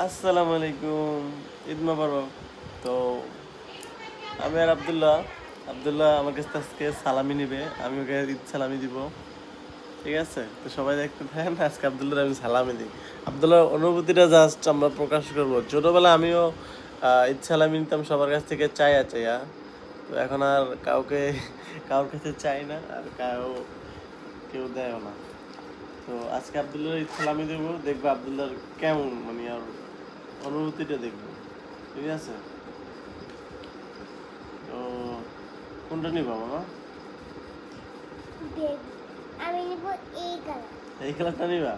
আসসালামু আলাইকুম, ঈদ মোবারক। তো আমি আর আব্দুল্লাহ আব্দুল্লাহ আমার কাছে আজকে সালামি নিবে, আমি ওকে ঈদ সালামি দিব। ঠিক আছে, তো সবাই দেখতে থাকেন। আজকে আব্দুল্লাহ আমি সালামি দিই। আব্দুল্লাহর অনুভূতিটা জাস্ট আমরা প্রকাশ করবো। ছোটবেলায় আমিও ঈদ সালামি নিতাম সবার কাছ থেকে চাইয়া চাইয়া। তো এখন আর কারোর কাছে চাই না, আর কেউ দেয়ও না। তো আজকে আব্দুল্লাহ ঈদ সালামি দেবো, দেখবো আব্দুল্লাহর কেমন, মানে আর অনুভূতিটা দেখবো। ঠিক আছে, তো কোনটা নিবা মামা? আমি নিব এই কালার। এই কালারটা নিবা?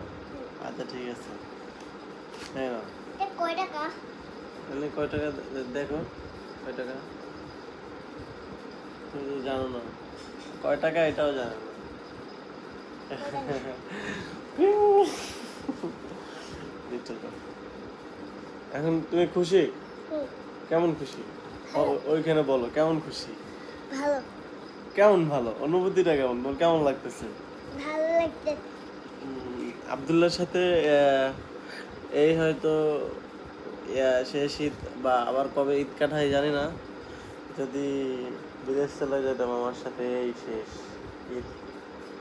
আচ্ছা ঠিক আছে, হ্যাঁ না। এটা কয় টাকা? তাহলে কয় টাকা দেখো, কয় টাকা তুমি তো জানো না, কয় টাকা এটাও জানো না। দিচ্ছ তো। এখন তুমি খুশি? হুম, কেমন খুশি? ওইখানে বলো কেমন খুশি। ভালো। কেমন ভালো, অনুভূতিটা কেমন, তোর কেমন লাগতেছে? ভালো লাগছে। আব্দুল্লাহর সাথে এই হয়তো শেষ ঈদ, বা আবার কবে ঈদ কাটাই জানি না। যদি বিদেশ চলে যেতাম আমার সাথে, এই শেষ ঈদ।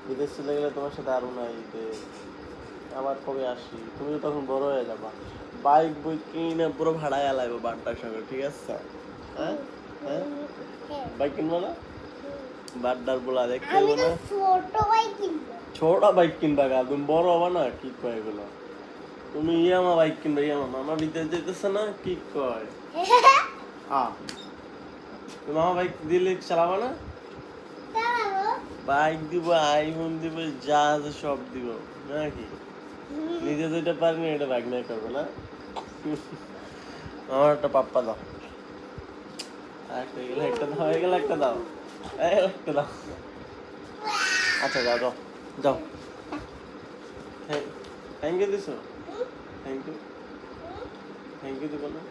বিদেশ চলে গেলে তোমার সাথে আরো না ঈদে আবার কবে আসি, তুমি তো তখন বড় হয়ে যাবা। বাইক বই কিনে পুরো ভাড়ায় আলাইবো বাড্ডার সঙ্গে, ঠিক আছে? হ্যাঁ হ্যাঁ, হ্যাঁ। বাইক কিনবো না? বাড্ডার বলা দেখতে আমি হইবো তো না? ছোট বাইক কিনবো। ছোট বাইক কিনবা গা, তুমি বড় হবা না? কি কয় এগুলো? তুমি ইয়ামা বাইক কিনবা, ইয়ামা। মামা বিদেশ যেতেছে না, কি কয়? তুমি মামা বাইক দিলে চালাবা না? চালাবো। বাইক দিব, আইফোন দিব, যা আছে সব দিব, নাকি? নিজে যেটা পারি না এটা বাইক নিয়ে করবে না? আমার একটা পাপ্পা দাও, একটা দাও, এগুলো একটা দাও, একটা দাও। আচ্ছা যাও যাও যাও। থ্যাংক ইউ দিছো? থ্যাংক ইউ, থ্যাংক ইউ দিব না?